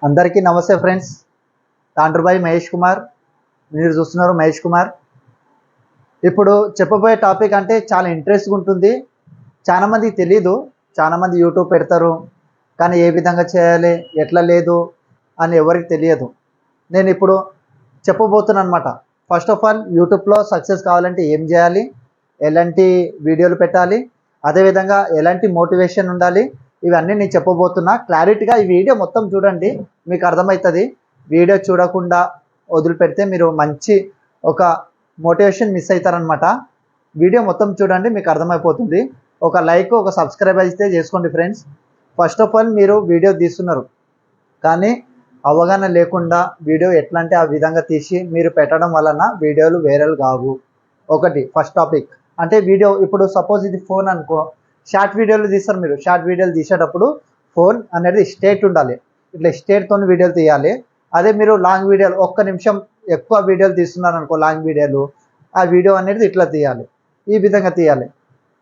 అందరికీ నమస్తే ఫ్రెండ్స్. తాండ్రుబాయి మహేష్ కుమార్. మీరు చూస్తున్నారు మహేష్ కుమార్. ఇప్పుడు చెప్పబోయే టాపిక్ అంటే చాలా ఇంట్రెస్ట్గా ఉంటుంది. చాలామందికి తెలీదు. చాలామంది యూట్యూబ్ పెడతారు, కానీ ఏ విధంగా చేయాలి, ఎట్లా లేదు అని ఎవరికి తెలియదు. నేను ఇప్పుడు చెప్పబోతున్నాను అనమాట. ఫస్ట్ ఆఫ్ ఆల్ యూట్యూబ్లో సక్సెస్ కావాలంటే ఏం చేయాలి, ఎలాంటి వీడియోలు పెట్టాలి, అదేవిధంగా ఎలాంటి మోటివేషన్ ఉండాలి, ఇవన్నీ నేను చెప్పబోతున్నా. క్లారిటీగా ఈ వీడియో మొత్తం చూడండి, మీకు అర్థమవుతుంది. వీడియో చూడకుండా వదిలిపెడితే మీరు మంచి ఒక మోటివేషన్ మిస్ అవుతారనమాట. వీడియో మొత్తం చూడండి, మీకు అర్థమైపోతుంది. ఒక లైక్, ఒక సబ్స్క్రైబ్ అయితే చేసుకోండి ఫ్రెండ్స్. ఫస్ట్ ఆఫ్ ఆల్ మీరు వీడియో తీస్తున్నారు, కానీ అవగాహన లేకుండా వీడియో ఎట్లా అంటే ఆ విధంగా తీసి మీరు పెట్టడం వలన వీడియోలు వైరల్ కావు. ఒకటి ఫస్ట్ టాపిక్. అంటే వీడియో ఇప్పుడు సపోజ్ ఇది ఫోన్ అనుకో, షార్ట్ వీడియోలు తీస్తారు. మీరు షార్ట్ వీడియోలు తీసేటప్పుడు ఫోన్ అనేది స్ట్రేట్ ఉండాలి, ఇట్లా స్ట్రేట్తో వీడియోలు తీయాలి. అదే మీరు లాంగ్ వీడియోలు 1 నిమిషం ఎక్కువ వీడియోలు తీస్తున్నారు అనుకో, లాంగ్ వీడియోలు, ఆ వీడియో అనేది ఇట్లా తీయాలి, ఈ విధంగా తీయాలి.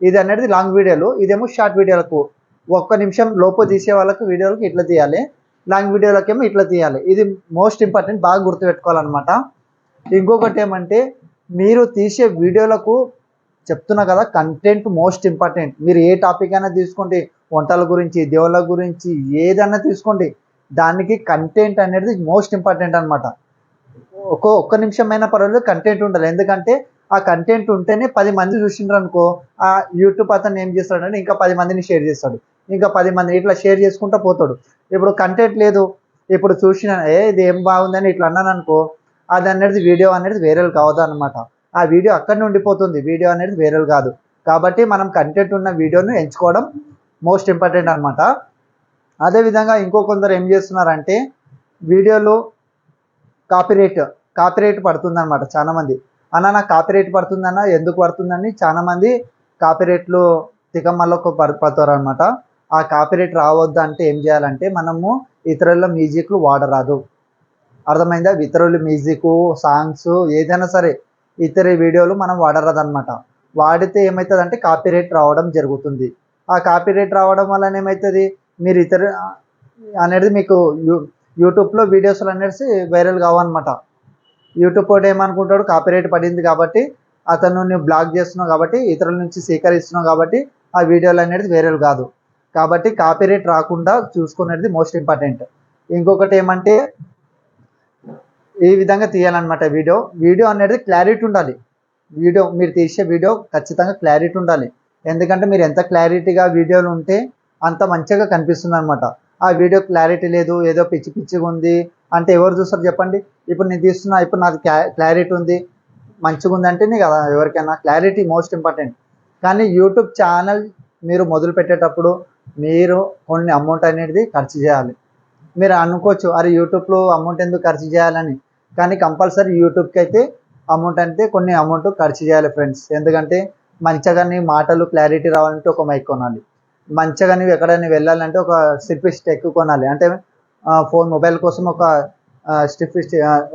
ఇది అనేది లాంగ్ వీడియోలు, ఇదేమో షార్ట్ వీడియోలకు 1 నిమిషం లోపు తీసే వాళ్ళకు వీడియోలకు ఇట్లా తీయాలి, లాంగ్ వీడియోలకేమో ఇట్లా తీయాలి. ఇది మోస్ట్ ఇంపార్టెంట్, బాగా గుర్తుపెట్టుకోవాలన్నమాట. ఇంకొకటి ఏమంటే, మీరు తీసే వీడియోలకు చెప్తున్నా కదా, కంటెంట్ మోస్ట్ ఇంపార్టెంట్. మీరు ఏ టాపిక్ అయినా తీసుకోండి, వంటల గురించి, దేవుళ్ళ గురించి, ఏదైనా తీసుకోండి, దానికి కంటెంట్ అనేది మోస్ట్ ఇంపార్టెంట్ అనమాట. ఒక్క నిమిషం అయినా పర్వాలేదు, కంటెంట్ ఉండాలి. ఎందుకంటే ఆ కంటెంట్ ఉంటేనే 10 మంది చూసిండ్రు అనుకో, ఆ యూట్యూబ్ అతను ఏం చేస్తాడంటే ఇంకా 10 మందిని షేర్ చేస్తాడు, ఇంకా 10 మంది ఇట్లా షేర్ చేసుకుంటూ పోతాడు. ఇప్పుడు కంటెంట్ లేదు, ఇప్పుడు చూసిన ఇది ఏం బాగుందని ఇట్లా అన్నాను అనుకో, అది అనేది వీడియో అనేది వైరల్ కావద్దు అనమాట. ఆ వీడియో అక్కడనే ఉండిపోతుంది, వీడియో అనేది వైరల్ కాదు. కాబట్టి మనం కంటెంట్ ఉన్న వీడియోను ఎంచుకోవడం మోస్ట్ ఇంపార్టెంట్ అనమాట. అదేవిధంగా ఇంకో కొందరు ఏం చేస్తున్నారంటే, వీడియోలో కాపీరైట్ పడుతుందన్నమాట. చాలామంది నాకు కాపీరైట్ పడుతుందన్న, ఎందుకు పడుతుందని చాలామంది కాపీరైట్లు తికమల్లకు పడతారు అనమాట. ఆ కాపీరైట్ రావద్దు అంటే ఏం చేయాలంటే, మనము ఇతరుల మ్యూజిక్లు వాడరాదు. అర్థమైందా? ఇతరుల మ్యూజిక్, సాంగ్స్ ఏదైనా సరే ఇతర వీడియోలు మనం వాడరాదు అనమాట. వాడితే ఏమవుతుంది అంటే కాపీరైట్ రావడం జరుగుతుంది. ఆ కాపీరైట్ రావడం వలన ఏమవుతుంది, మీరు ఇతర అనేది మీకు యూట్యూబ్లో వీడియోస్లు అనేసి వైరల్ కావన్నమాట. యూట్యూబ్ కూడా ఏమనుకుంటాడు, కాపీరైట్ పడింది కాబట్టి అతను నువ్వు బ్లాక్ చేస్తున్నావు, కాబట్టి ఇతరుల నుంచి స్వీకరిస్తున్నావు, కాబట్టి ఆ వీడియోలు అనేది వైరల్ కాదు. కాబట్టి కాపీరైట్ రాకుండా చూసుకునేది మోస్ట్ ఇంపార్టెంట్. ఇంకొకటి ఏమంటే, ఈ విధంగా తీయాలన్నమాట. వీడియో అనేది క్లారిటీ ఉండాలి. మీరు తీసే వీడియో ఖచ్చితంగా క్లారిటీ ఉండాలి. ఎందుకంటే మీరు ఎంత క్లారిటీగా వీడియోలు ఉంటే అంత మంచిగా కనిపిస్తుంది అనమాట. ఆ వీడియో క్లారిటీ లేదు, ఏదో పిచ్చి పిచ్చిగా ఉంది అంటే ఎవరు చూస్తారు చెప్పండి? ఇప్పుడు నేను తీస్తున్నా, ఇప్పుడు నాకు క్లారిటీ ఉంది, మంచిగా ఉంది అంటేనే కదా ఎవరికైనా. Clarity most important. కానీ యూట్యూబ్ ఛానల్ మీరు మొదలు పెట్టేటప్పుడు మీరు కొన్ని అమౌంట్ అనేది ఖర్చు చేయాలి. మీరు అనుకోవచ్చు, అరే యూట్యూబ్లో అమౌంట్ ఎందుకు ఖర్చు చేయాలని, కానీ కంపల్సరీ యూట్యూబ్కి అయితే అమౌంట్ అంటే కొన్ని అమౌంట్ ఖర్చు చేయాలి ఫ్రెండ్స్. ఎందుకంటే మంచిగా నీ మాటలు క్లారిటీ రావాలంటే ఒక మైక్ కొనాలి, మంచిగా నువ్వు ఎక్కడైనా వెళ్ళాలంటే ఒక స్టిఫ్ స్టెక్ కొనాలి, అంటే మొబైల్ కోసం ఒక స్టిఫ్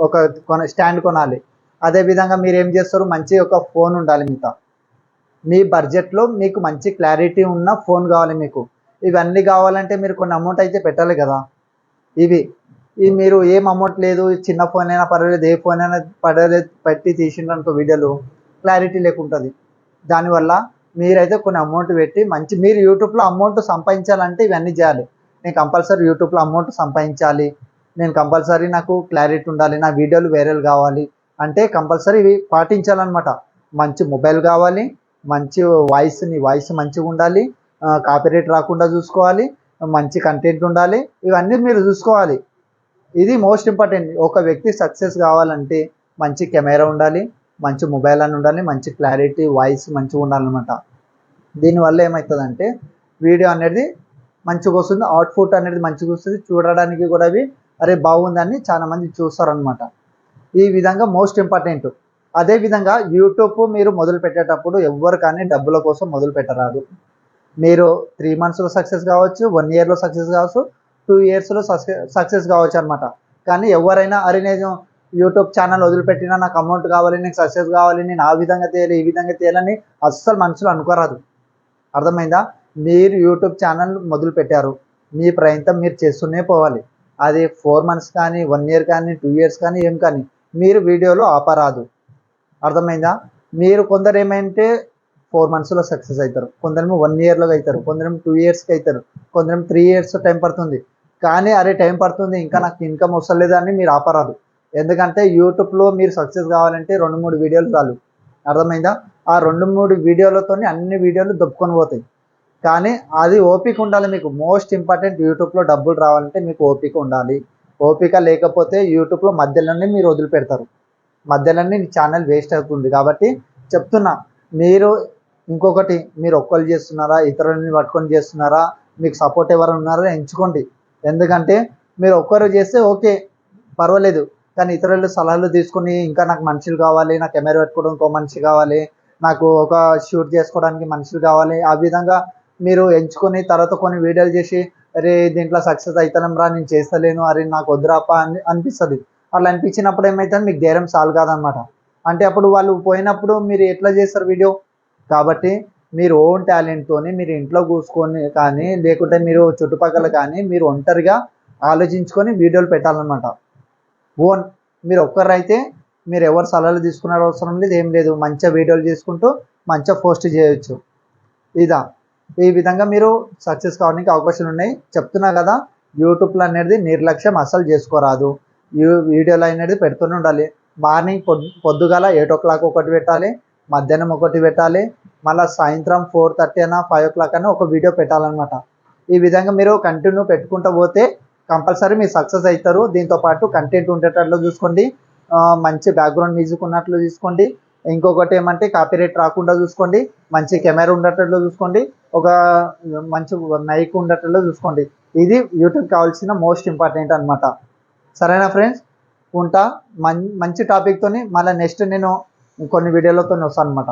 ఒక స్టాండ్ కొనాలి. అదేవిధంగా మీరు ఏం చేస్తారు, మంచి ఒక ఫోన్ ఉండాలి. మీ బడ్జెట్లో మీకు మంచి క్లారిటీ ఉన్న ఫోన్ కావాలి మీకు. ఇవన్నీ కావాలంటే మీరు కొన్ని అమౌంట్ అయితే పెట్టాలి కదా. ఇవి మీరు ఏం అమౌంట్ లేదు, చిన్న ఫోన్ అయినా పర్వాలేదు, ఏ ఫోన్ అయినా పర్వాలేదు, పెట్టి తీసిండ్రు అనుకో వీడియోలు క్లారిటీ లేకుంటుంది. దానివల్ల మీరైతే కొన్ని అమౌంట్ పెట్టి మీరు యూట్యూబ్లో అమౌంట్ సంపాదించాలంటే ఇవన్నీ చేయాలి. నేను కంపల్సరీ యూట్యూబ్లో అమౌంట్ సంపాదించాలి, నేను కంపల్సరీ నాకు క్లారిటీ ఉండాలి, నా వీడియోలు వైరల్ కావాలి అంటే కంపల్సరీ ఇవి పాటించాలన్నమాట. మంచి మొబైల్ కావాలి, మంచి వాయిస్ మంచిగా ఉండాలి, కాపీరైట్ రాకుండా చూసుకోవాలి, మంచి కంటెంట్ ఉండాలి, ఇవన్నీ మీరు చూసుకోవాలి. ఇది మోస్ట్ ఇంపార్టెంట్. ఒక వ్యక్తి సక్సెస్ కావాలంటే మంచి కెమెరా ఉండాలి, మంచి మొబైల్ అని ఉండాలి, మంచి క్లారిటీ వాయిస్ మంచిగా ఉండాలన్నమాట. దీనివల్ల ఏమవుతుందంటే వీడియో అనేది మంచిగా వస్తుంది, అవుట్పుట్ అనేది మంచిగా వస్తుంది, చూడడానికి కూడా అవి అరే బాగుందని చాలామంది చూస్తారనమాట. ఈ విధంగా మోస్ట్ ఇంపార్టెంట్. అదేవిధంగా యూట్యూబ్ మీరు మొదలు పెట్టేటప్పుడు ఎవ్వరు కానీ డబ్బుల కోసం మొదలు పెట్టరాదు. మీరు 3 monthsలో సక్సెస్ కావచ్చు, 1 yearలో సక్సెస్ కావచ్చు, 2 yearsలో సక్సెస్ కావచ్చు అనమాట. కానీ ఎవరైనా అరే నేను యూట్యూబ్ ఛానల్ వదిలిపెట్టినా, నాకు అమౌంట్ కావాలి, నాకు సక్సెస్ కావాలి, నేను ఆ విధంగా చేయాలి, ఈ విధంగా చేయాలని అస్సలు మనసులో అనుకోరాదు. అర్థమైందా? మీరు యూట్యూబ్ ఛానల్ మొదలు పెట్టారు, మీ ప్రయత్నం మీరు చేస్తూనే పోవాలి. అది 4 మంత్స్ కానీ 1 ఇయర్ కానీ 2 ఇయర్స్ కానీ ఏం కానీ మీరు వీడియోలో ఆపరాదు. అర్థమైందా? మీరు కొందరు ఏమంటే 4 మంత్స్లో సక్సెస్ అవుతారు, కొందరేమో 1 ఇయర్లో అవుతారు, కొందరేమో 2 ఇయర్స్కి అవుతారు, కొందరేమో 3 ఇయర్స్ టైం పడుతుంది. కానీ అరే టైం పడుతుంది ఇంకా నాకు ఇన్కమ్ వస్తలేదు అని మీరు ఆపరాదు. ఎందుకంటే యూట్యూబ్లో మీరు సక్సెస్ కావాలంటే 2-3 వీడియోలు చాలు. అర్థమైందా? ఆ 2-3 వీడియోలతో అన్ని వీడియోలు దొబ్బుకొని పోతాయి. కానీ అది ఓపిక ఉండాలి మీకు. మోస్ట్ ఇంపార్టెంట్, యూట్యూబ్లో డబ్బులు రావాలంటే మీకు ఓపిక ఉండాలి. ఓపిక లేకపోతే యూట్యూబ్లో మధ్యలోనే మీరు వదిలిపెడతారు, మధ్యలోనే ఛానల్ వేస్ట్ అవుతుంది. కాబట్టి చెప్తున్నా, మీరు ఇంకొకటి, మీరు ఒక్కరు చేస్తున్నారా, ఇతరులని పట్టుకొని చేస్తున్నారా, మీకు సపోర్ట్ ఎవరు ఉన్నారో ఎంచుకోండి. ఎందుకంటే మీరు ఒక్కరు చేస్తే ఓకే పర్వాలేదు, కానీ ఇతరులు సలహాలు తీసుకుని ఇంకా నాకు మనుషులు కావాలి, నాకు కెమెరా పెట్టుకోవడం ఇంకో మనిషి కావాలి, నాకు ఒక షూట్ చేసుకోవడానికి మనుషులు కావాలి, ఆ విధంగా మీరు ఎంచుకొని తర్వాత కొన్ని వీడియోలు చేసి అరే దీంట్లో సక్సెస్ అవుతాం రా నేను చేస్తలేను, అరే నాకు వద్దురాపా అని అనిపిస్తుంది. అట్లా అనిపించినప్పుడు ఏమైతే మీకు ధైర్యం సాల్ కాదనమాట. అంటే అప్పుడు వాళ్ళు పోయినప్పుడు మీరు ఎట్లా చేస్తారు వీడియో? కాబట్టి మీరు ఓన్ టాలెంట్తో మీరు ఇంట్లో కూర్చుకొని కానీ లేకుంటే మీరు చుట్టుపక్కల కానీ మీరు ఒంటరిగా ఆలోచించుకొని వీడియోలు పెట్టాలన్నమాట. ఓన్ మీరు ఒక్కరైతే మీరు ఎవరు సలహాలు తీసుకునే అవసరం లేదు, ఏం లేదు, మంచిగా వీడియోలు చేసుకుంటూ మంచిగా పోస్ట్ చేయొచ్చు. ఇదా ఈ విధంగా మీరు సక్సెస్ కావడానికి అవకాశాలు ఉన్నాయి. చెప్తున్నా కదా, యూట్యూబ్లో అనేది నిర్లక్ష్యం అస్సలు చేసుకోరాదు. వీడియోలు అనేది పెడుతూనే ఉండాలి. మార్నింగ్ పొద్దుగాల 8 o'clock ఒకటి పెట్టాలి, మధ్యాహ్నం ఒకటి పెట్టాలి, మళ్ళీ సాయంత్రం 4:30 అయినా 5 o'clock అయినా ఒక వీడియో పెట్టాలన్నమాట. ఈ విధంగా మీరు కంటిన్యూ పెట్టుకుంటూ పోతే కంపల్సరీ మీరు సక్సెస్ అవుతారు. దీంతోపాటు కంటెంట్ ఉండేటట్లు చూసుకోండి, మంచి బ్యాక్గ్రౌండ్ మ్యూజిక్ ఉన్నట్లు చూసుకోండి, ఇంకొకటి ఏమంటే కాపీరైట్ రాకుండా చూసుకోండి, మంచి కెమెరా ఉండేటట్లు చూసుకోండి, ఒక మంచి మైక్ ఉండేటట్లు చూసుకోండి. ఇది యూట్యూబ్ కావాల్సిన మోస్ట్ ఇంపార్టెంట్ అనమాట. సరేనా ఫ్రెండ్స్? ఉంటా. మంచి టాపిక్తోని మళ్ళీ నెక్స్ట్ నేను కొన్ని వీడియోలతో వస్తాను అనమాట.